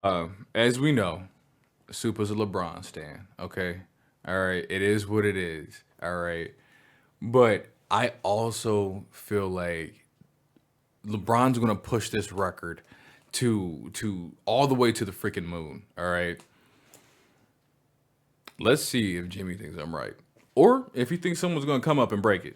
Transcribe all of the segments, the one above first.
As we know, Super's a LeBron stan. Okay, all right. It is what it is. All right, but I also feel like LeBron's gonna push this record to all the way to the freaking moon. All right. Let's see if Jimmy thinks I'm right, or if he thinks someone's gonna come up and break it.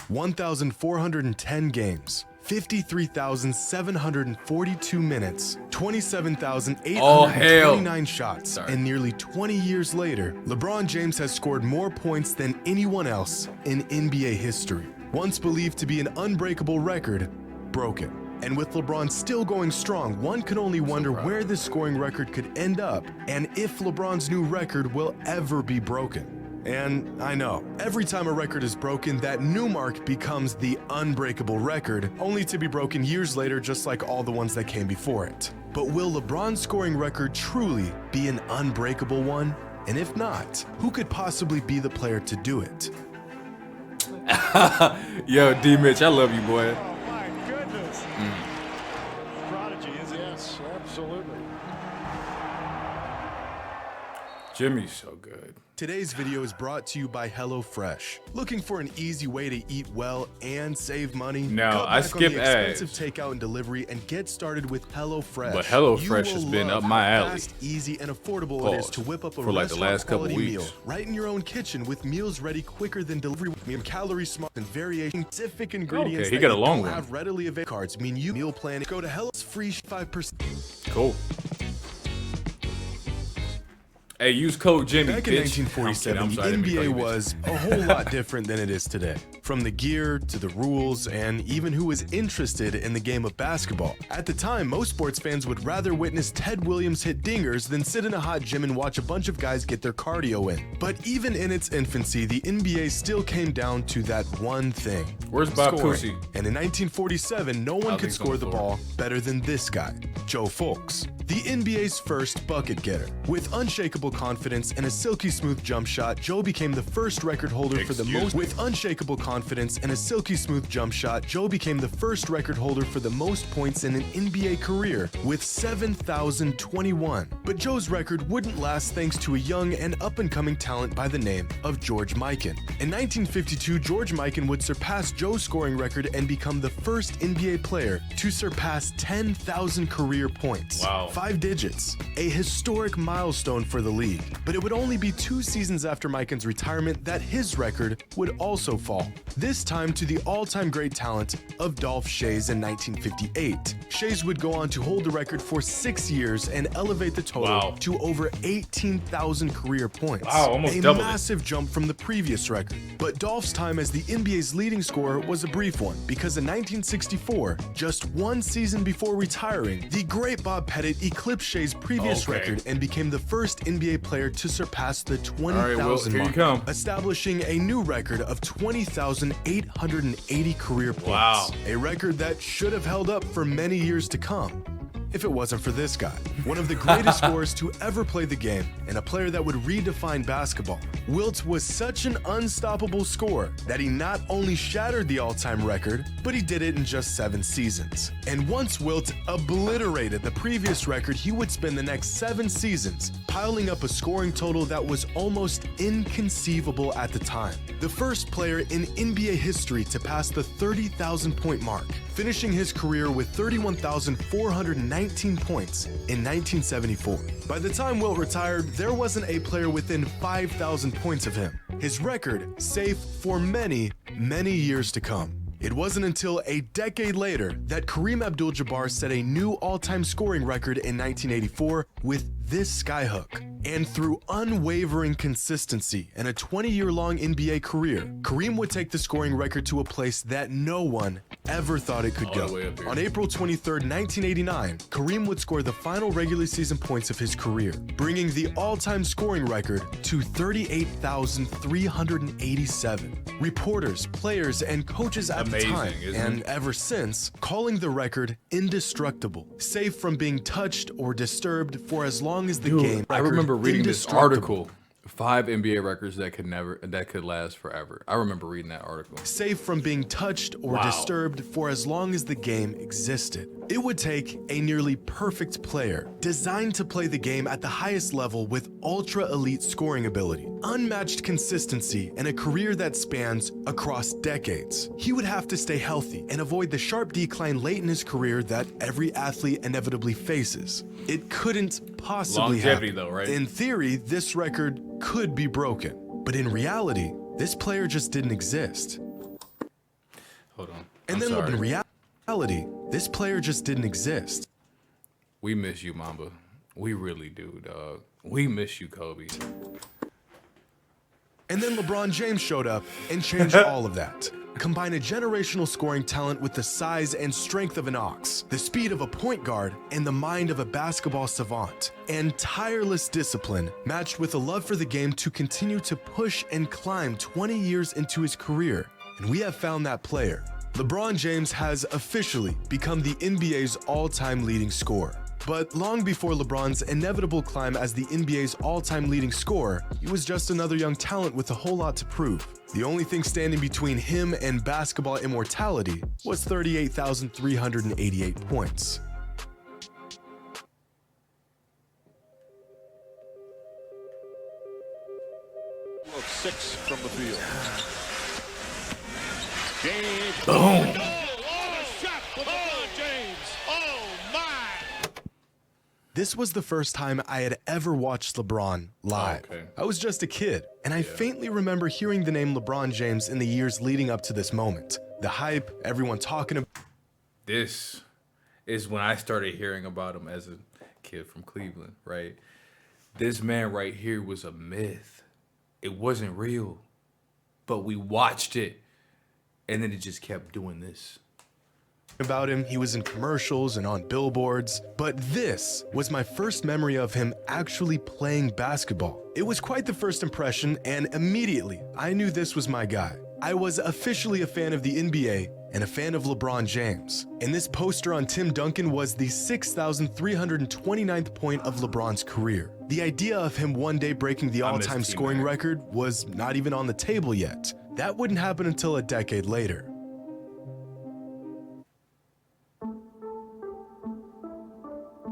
1,410 games, 53,742 minutes, Oh, 27,829 shots, Sorry. and nearly 20 years later, LeBron James has scored more points than anyone else in NBA history. Once believed to be an unbreakable record, broken. And with LeBron still going strong, one can only wonder where this scoring record could end up and if LeBron's new record will ever be broken. And I know, every time a record is broken, that new mark becomes the unbreakable record, only to be broken years later just like all the ones that came before it. But will LeBron's scoring record truly be an unbreakable one? And if not, who could possibly be the player to do it? Yo, D Mitch, I love you, boy. Oh my goodness. Prodigy, isn't it? Yes, absolutely. Jimmy's so good. Today's video is brought to you by HelloFresh. Looking for an easy way to eat well and save money? No, Cut I back skip on the expensive ads. takeout and delivery and get started with HelloFresh. But HelloFresh You will has been love up my how alley. fast, easy, and affordable it is Pause. to whip up a For like the last couple restaurant-quality weeks. meal right in your own kitchen with meals ready quicker than delivery. Calorie smart and variation specific ingredients he that got a you long don't one. have readily available. Cards mean you meal plan. Go to Hello's free 5%. Cool. Hey, use code Jimmy. Back in bitch. 1947, I'm the sorry, I didn't mean to NBA call you bitch. was a whole lot different than it is today. From the gear to the rules and even who was interested in the game of basketball. At the time, most sports fans would rather witness Ted Williams hit dingers than sit in a hot gym and watch a bunch of guys get their cardio in. But even in its infancy, the NBA still came down to that one thing. Where's Bob Scoring. Cousy? And in 1947, no one could think so score the before. ball better than this guy, Joe Fulks, the NBA's first bucket getter. With unshakable confidence and a silky smooth jump shot, Joe became the first record holder for the Excuse most. me. With unshakable confidence and a silky smooth jump shot, Joe became the first record holder for the most points in an NBA career with 7,021. But Joe's record wouldn't last thanks to a young and up-and-coming talent by the name of George Mikan. In 1952, George Mikan would surpass Joe's scoring record and become the first NBA player to surpass 10,000 career points. Wow. 5 digits. A historic milestone for the league. But it would only be 2 seasons after Mikan's retirement that his record would also fall. This time to the all-time great talent of Dolph Schayes in 1958. Schayes would go on to hold the record for 6 years and elevate the total Wow. to over 18,000 career points. Wow, almost a doubled it. massive jump from the previous record. But Dolph's time as the NBA's leading scorer was a brief one, because in 1964, just 1 season before retiring, the great Bob Pettit eclipsed Shay's previous Okay. record and became the first NBA player to surpass the right, 20,000 Will, here you mark, come. establishing a new record of 20,880 career points. Wow. A record that should have held up for many years to come, if it wasn't for this guy. One of the greatest scorers to ever play the game, and a player that would redefine basketball. Wilt was such an unstoppable scorer that he not only shattered the all-time record, but he did it in just 7 seasons. And once Wilt obliterated the previous record, he would spend the next 7 seasons piling up a scoring total that was almost inconceivable at the time. The first player in NBA history to pass the 30,000 point mark, finishing his career with 31,419 points in 1974. By the time Wilt retired, there wasn't a player within 5,000 points of him. His record safe for many, many years to come. It wasn't until a decade later that Kareem Abdul-Jabbar set a new all-time scoring record in 1984 with this skyhook. And through unwavering consistency and a 20-year-long NBA career, Kareem would take the scoring record to a place that no one ever thought it could All the way go. up here. On April 23rd, 1989, Kareem would score the final regular season points of his career, bringing the all-time scoring record to 38,387. Reporters, players, and coaches at Amazing, the time, isn't and it? ever since, calling the record indestructible, safe from being touched or disturbed for as long as the game. I remember reading this Indestructible. article 5 NBA records that could last forever. I remember reading that article. Safe from being touched or disturbed for as long as the game existed. It would take a nearly perfect player designed to play the game at the highest level with ultra elite scoring ability, unmatched consistency, and a career that spans across decades. He would have to stay healthy and avoid the sharp decline late in his career that every athlete inevitably faces. It couldn't possibly Longevity happen. though, right? In theory, this record could be broken, but in reality, this player just didn't exist. Hold on. And then in reality, this player just didn't exist. We miss you, Mamba. We really do, dog. We miss you, Kobe. And then LeBron James showed up and changed all of that. Combine a generational scoring talent with the size and strength of an ox, the speed of a point guard, and the mind of a basketball savant, and tireless discipline matched with a love for the game to continue to push and climb 20 years into his career. And we have found that player. LeBron James has officially become the NBA's all-time leading scorer. But long before LeBron's inevitable climb as the NBA's all-time leading scorer, he was just another young talent with a whole lot to prove. The only thing standing between him and basketball immortality was 38,388 points. Of 6 from the field. James. Boom. Oh, what a shot from LeBron James. Oh, my. This was the first time I had ever watched LeBron live. Okay. I was just a kid, and I faintly remember hearing the name LeBron James in the years leading up to this moment. The hype, everyone talking about. This is when I started hearing about him as a kid from Cleveland, right? This man right here was a myth. It wasn't real, but we watched it, and then it just kept doing this. About him, he was in commercials and on billboards, but this was my first memory of him actually playing basketball. It was quite the first impression, and immediately I knew this was my guy. I was officially a fan of the NBA and a fan of LeBron James. And this poster on Tim Duncan was the 6,329th point of LeBron's career. The idea of him one day breaking the all-time scoring record was not even on the table yet. That wouldn't happen until a decade later.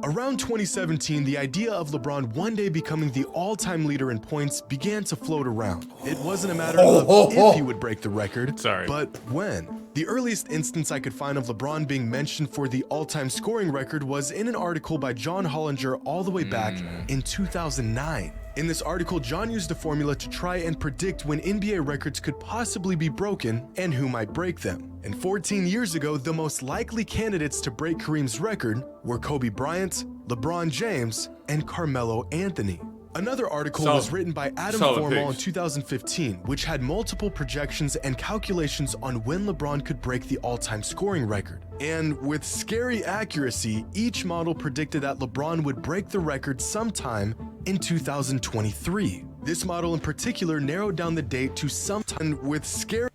Around 2017, the idea of LeBron one day becoming the all-time leader in points began to float around. It wasn't a matter of if he would break the record, but when. The earliest instance I could find of LeBron being mentioned for the all-time scoring record was in an article by John Hollinger all the way back in 2009. In this article, John used a formula to try and predict when NBA records could possibly be broken and who might break them. And 14 years ago, the most likely candidates to break Kareem's record were Kobe Bryant, LeBron James, and Carmelo Anthony. Another article was written by Adam Formal in 2015, which had multiple projections and calculations on when LeBron could break the all-time scoring record. And with scary accuracy, each model predicted that LeBron would break the record sometime in 2023. This model in particular narrowed down the date to sometime with scary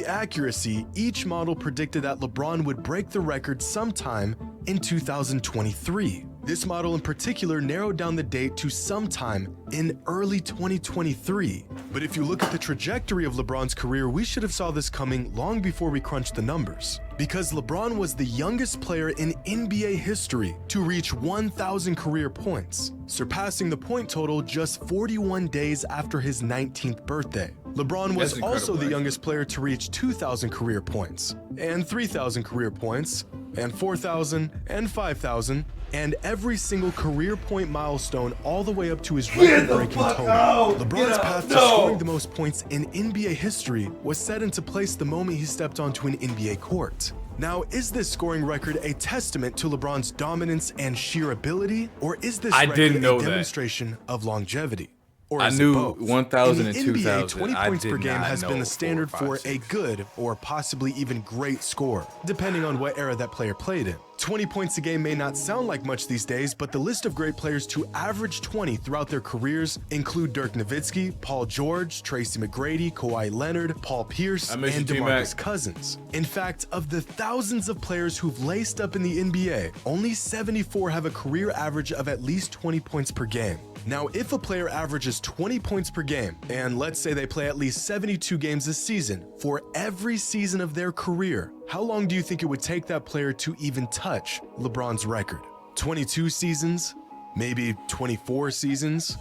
accuracy, each model predicted that LeBron would break the record sometime in 2023. This model in particular narrowed down the date to sometime in early 2023. But if you look at the trajectory of LeBron's career, we should have saw this coming long before we crunched the numbers. Because LeBron was the youngest player in NBA history to reach 1,000 career points, surpassing the point total just 41 days after his 19th birthday. LeBron was also the youngest player to reach 2,000 career points, and 3,000 career points, and 4,000, and 5,000, and every single career point milestone all the way up to his record-breaking total. LeBron's path to scoring the most points in NBA history was set into place the moment he stepped onto an NBA court. Now, is this scoring record a testament to LeBron's dominance and sheer ability, or is this record a demonstration of longevity? Or I knew 1,000 and 2,000. 20 points per game has been the standard for a good or possibly even great score, depending on what era that player played in. 20 points a game may not sound like much these days, but the list of great players to average 20 throughout their careers include Dirk Nowitzki, Paul George, Tracy McGrady, Kawhi Leonard, Paul Pierce, and DeMarcus Cousins. In fact, of the thousands of players who've laced up in the NBA, only 74 have a career average of at least 20 points per game. Now, if a player averages 20 points per game, and let's say they play at least 72 games a season for every season of their career, how long do you think it would take that player to even touch LeBron's record? 22 seasons? Maybe 24 seasons?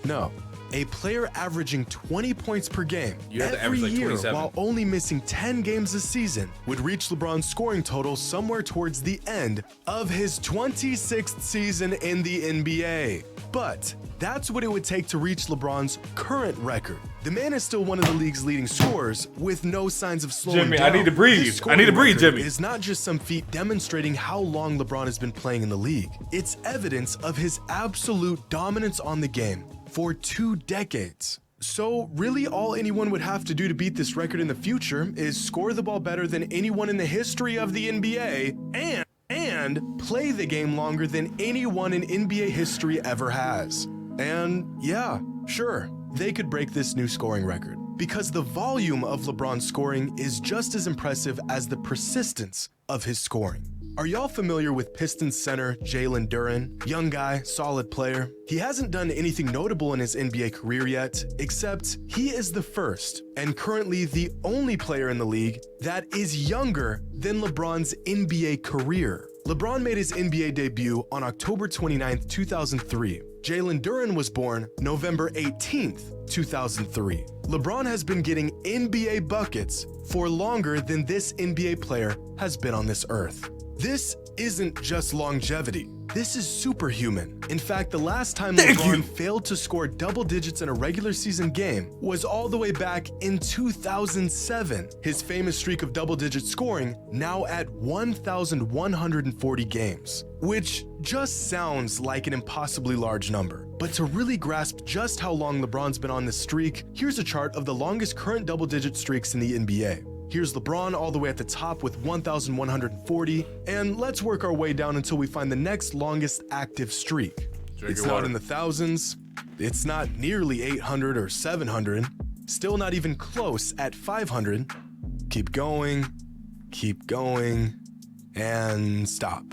No. A player averaging 20 points per game every year while only missing 10 games a season would reach LeBron's scoring total somewhere towards the end of his 26th season in the NBA. But that's what it would take to reach LeBron's current record. The man is still one of the league's leading scorers with no signs of slowing down. Jimmy, I need to breathe. I need to breathe, Jimmy. It's not just some feat demonstrating how long LeBron has been playing in the league. It's evidence of his absolute dominance on the game for 2 decades. So really all anyone would have to do to beat this record in the future is score the ball better than anyone in the history of the NBA and play the game longer than anyone in NBA history ever has. And yeah, sure, they could break this new scoring record because the volume of LeBron's scoring is just as impressive as the persistence of his scoring. Are y'all familiar with Pistons center Jalen Duren? Young guy, solid player. He hasn't done anything notable in his NBA career yet, except he is the first and currently the only player in the league that is younger than LeBron's NBA career. LeBron made his NBA debut on October 29, 2003. Jalen Duren was born November 18, 2003. LeBron has been getting NBA buckets for longer than this NBA player has been on this earth. This isn't just longevity. This is superhuman. In fact, the last time LeBron failed to score double digits in a regular season game was all the way back in 2007. His famous streak of double-digit scoring now at 1,140 games, which just sounds like an impossibly large number. But to really grasp just how long LeBron's been on this streak, here's a chart of the longest current double-digit streaks in the NBA. Here's LeBron all the way at the top with 1,140, and let's work our way down until we find the next longest active streak. It's not in the thousands, it's not nearly 800 or 700, still not even close at 500. Keep going, and stop.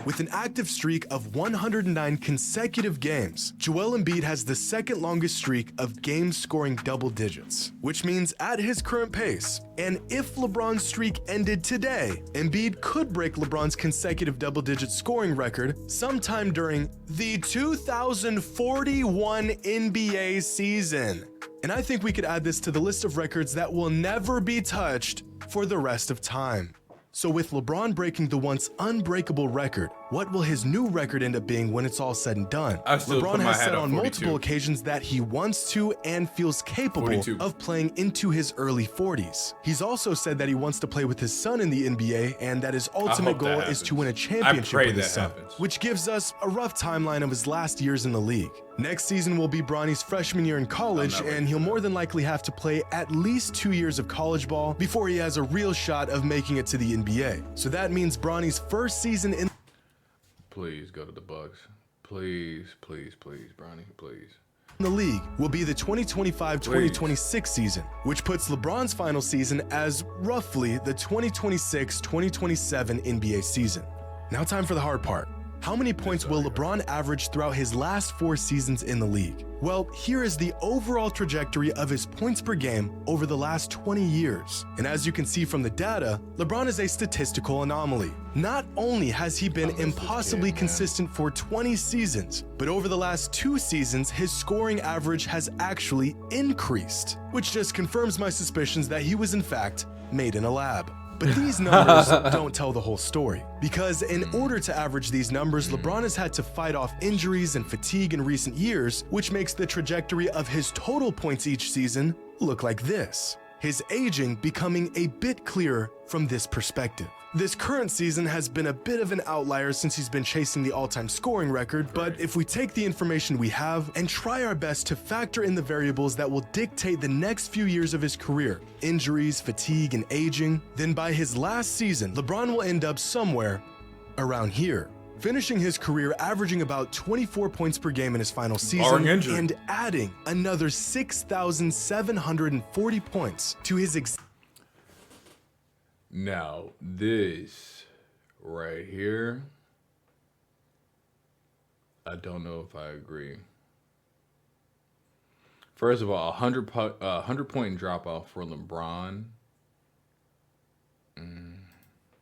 With an active streak of 109 consecutive games, Joel Embiid has the second longest streak of games scoring double digits, which means at his current pace, and if LeBron's streak ended today, Embiid could break LeBron's consecutive double-digit scoring record sometime during the 2041 NBA season. And I think we could add this to the list of records that will never be touched for the rest of time. So with LeBron breaking the once unbreakable record, what will his new record end up being when it's all said and done? LeBron has said on multiple occasions that he wants to and feels capable of playing into his early 40s. He's also said that he wants to play with his son in the NBA and that his ultimate goal is to win a championship with his son, which gives us a rough timeline of his last years in the league. Next season will be Bronny's freshman year in college, and he'll more than likely have to play at least 2 years of college ball before he has a real shot of making it to the NBA. So that means Bronny's first season in... Please go to the Bucks. Please, Bronny, please. The league will be the 2025-2026 season, which puts LeBron's final season as roughly the 2026-2027 NBA season. Now time for the hard part. How many points will LeBron average throughout his last 4 seasons in the league? Well, here is the overall trajectory of his points per game over the last 20 years. And as you can see from the data, LeBron is a statistical anomaly. Not only has he been impossibly consistent for 20 seasons, but over the last 2 seasons, his scoring average has actually increased, which just confirms my suspicions that he was in fact made in a lab. But these numbers don't tell the whole story, because in order to average these numbers, LeBron has had to fight off injuries and fatigue in recent years, which makes the trajectory of his total points each season look like this. His aging becoming a bit clearer from this perspective. This current season has been a bit of an outlier since he's been chasing the all-time scoring record, but if we take the information we have and try our best to factor in the variables that will dictate the next few years of his career, injuries, fatigue, and aging, then by his last season, LeBron will end up somewhere around here, finishing his career averaging about 24 points per game in his final season and adding another 6,740 points to his Now, this right here, I don't know if I agree. First of all, 100 point drop off for LeBron.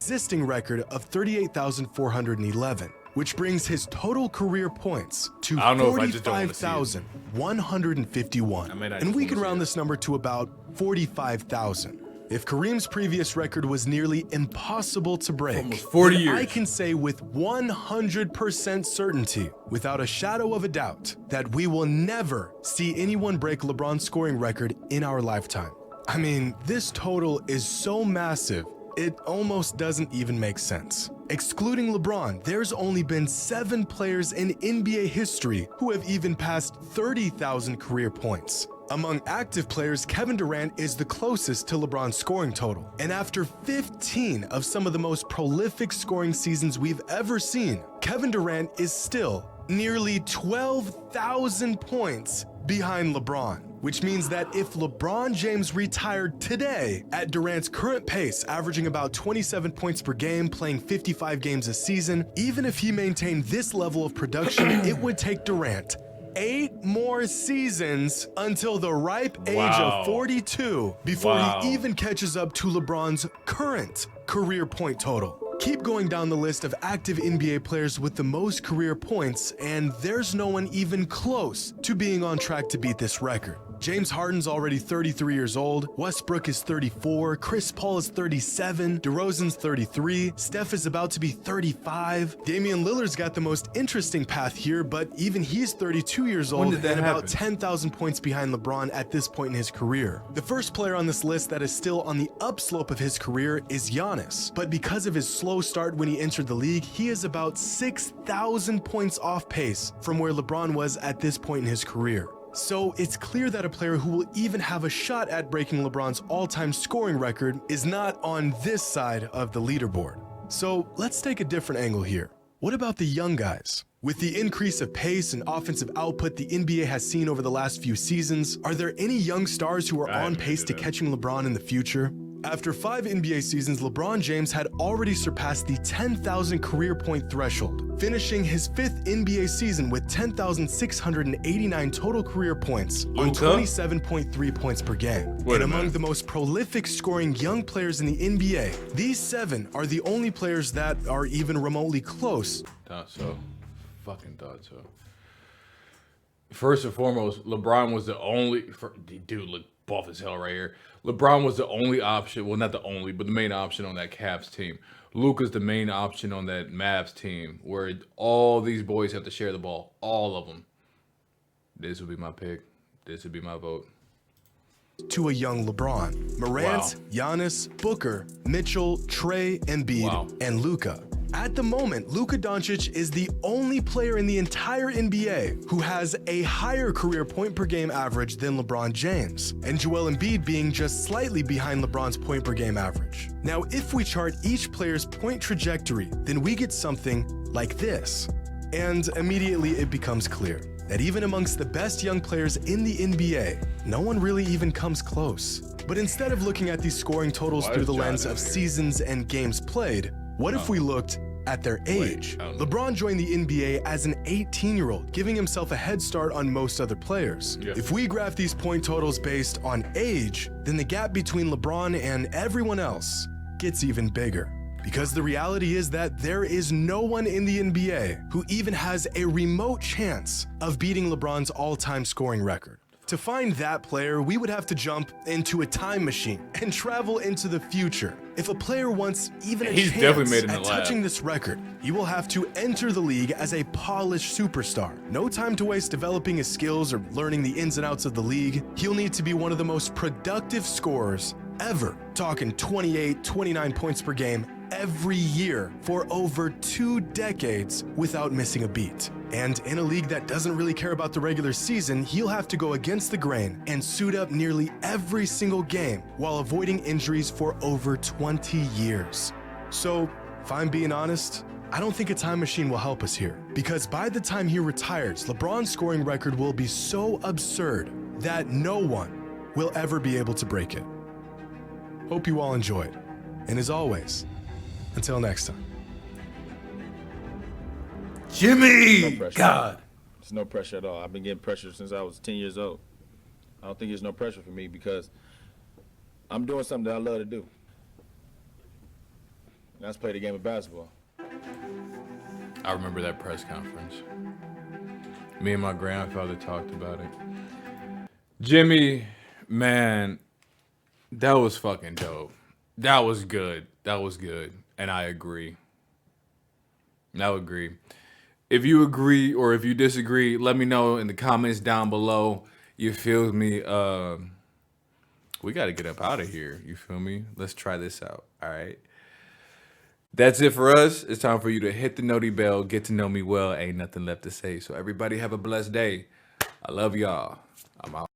Existing record of 38,411, which brings his total career points to I don't know if I just don't wanna see it. 45,151. I may not And just we wanna can see round it. this number to about 45,000. If Kareem's previous record was nearly impossible to break, almost 40 then I years. can say with 100% certainty, without a shadow of a doubt, that we will never see anyone break LeBron's scoring record in our lifetime. I mean, this total is so massive, it almost doesn't even make sense. Excluding LeBron, there's only been 7 players in NBA history who have even passed 30,000 career points. Among active players, Kevin Durant is the closest to LeBron's scoring total. And after 15 of some of the most prolific scoring seasons we've ever seen, Kevin Durant is still nearly 12,000 points behind LeBron. Which means that if LeBron James retired today at Durant's current pace, averaging about 27 points per game, playing 55 games a season, even if he maintained this level of production, it would take Durant 8 more seasons until the ripe age Wow. of 42 before Wow. he even catches up to LeBron's current career point total. Keep going down the list of active NBA players with the most career points, and there's no one even close to being on track to beat this record. James Harden's already 33 years old, Westbrook is 34, Chris Paul is 37, DeRozan's 33, Steph is about to be 35. Damian Lillard's got the most interesting path here, but even he's 32 years old did that and about happen? 10,000 points behind LeBron at this point in his career. The first player on this list that is still on the upslope of his career is Giannis, but because of his slow start when he entered the league, he is about 6,000 points off pace from where LeBron was at this point in his career. So it's clear that a player who will even have a shot at breaking LeBron's all-time scoring record is not on this side of the leaderboard. So let's take a different angle here. What about the young guys? With the increase of pace and offensive output the NBA has seen over the last few seasons, are there any young stars who are on pace to catching LeBron in the future? After 5 NBA seasons, LeBron James had already surpassed the 10,000 career point threshold, finishing his 5th NBA season with 10,689 total career points on Luka? 27.3 points per game. Wait And a among minute. the most prolific scoring young players in the NBA, these 7 are the only players that are even remotely close. Thought so. Fucking thought so. First and foremost, LeBron was the only dude look buff as hell right here. LeBron was the only option, well not the only, but the main option on that Cavs team. Luka's the main option on that Mavs team, where all these boys have to share the ball, all of them. This would be my pick. This would be my vote. To a young LeBron. Morant, Giannis, Booker, Mitchell, Trey, Embiid, and Luka. At the moment, Luka Doncic is the only player in the entire NBA who has a higher career point per game average than LeBron James, and Joel Embiid being just slightly behind LeBron's point per game average. Now, if we chart each player's point trajectory, then we get something like this. And immediately it becomes clear that even amongst the best young players in the NBA, no one really even comes close. But instead of looking at these scoring totals Why through is the John lens down of here? seasons and games played, what if we looked at their age? I don't know. LeBron joined the NBA as an 18-year-old, giving himself a head start on most other players. Yeah. If we graph these point totals based on age, then the gap between LeBron and everyone else gets even bigger. Because the reality is that there is no one in the NBA who even has a remote chance of beating LeBron's all-time scoring record. To find that player, we would have to jump into a time machine and travel into the future. If a player wants even a He's chance definitely made it in at the lab. touching this record, he will have to enter the league as a polished superstar. No time to waste developing his skills or learning the ins and outs of the league. He'll need to be one of the most productive scorers ever, talking 28, 29 points per game every year for over 2 decades without missing a beat. And in a league that doesn't really care about the regular season, he'll have to go against the grain and suit up nearly every single game while avoiding injuries for over 20 years. So, if I'm being honest, I don't think a time machine will help us here, because by the time he retires, LeBron's scoring record will be so absurd that no one will ever be able to break it. Hope you all enjoyed. And as always, until next time. Jimmy! No pressure. God. There's no pressure at all. I've been getting pressure since I was 10 years old. I don't think there's no pressure for me because I'm doing something that I love to do. And that's play the game of basketball. I remember that press conference. Me and my grandfather talked about it. Jimmy, man, that was fucking dope. That was good. That was good. And I agree. I agree. If you agree or if you disagree, let me know in the comments down below. You feel me? We got to get up out of here. You feel me? Let's try this out. All right. That's it for us. It's time for you to hit the noti bell. Get to know me well. Ain't nothing left to say. So everybody have a blessed day. I love y'all. I'm out.